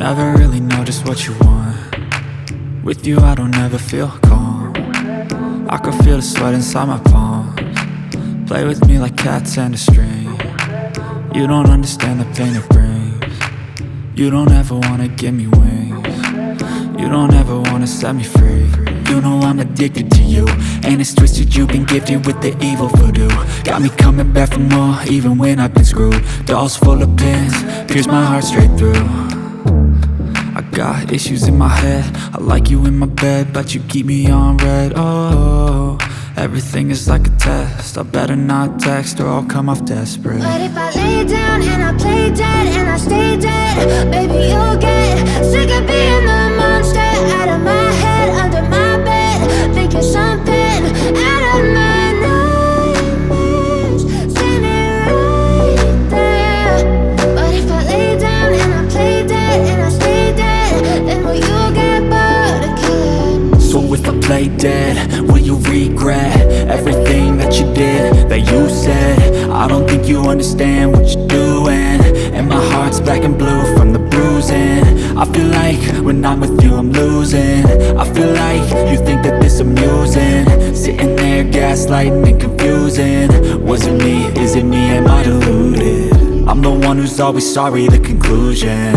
never really know just what you want. With you I don't ever feel calm. I can feel the sweat inside my palms. Play with me like cats and a string. You don't understand the pain it brings. You don't ever wanna give me wings. You don't ever wanna set me free. You know I'm addicted to you, and it's twisted, you've been gifted with the evil voodoo. Got me coming back for more, even when I've been screwed. Dolls full of pins, pierce my heart straight through. I got issues in my head, I like you in my bed, but you keep me on red. Oh, everything is like a test, I better not text or I'll come off desperate. But if I lay down and I play dead and I stay dead, baby you'll get sick of being the monster out of my head, under my bed, thinking something out of my nightmares, standing right there. But if I lay down and I play dead and I stay dead, then will you get bored of killing? So if I play dead, will you regret everything that you did, that you said? I don't think you understand what you're doing, and my heart's black and blue from the bruising. I feel like when I'm with you I'm losing. I feel like you think that this amusing, sitting there gaslighting and confusing. Was it me? Is it me? Am I deluded? I'm the one who's always sorry, the conclusion.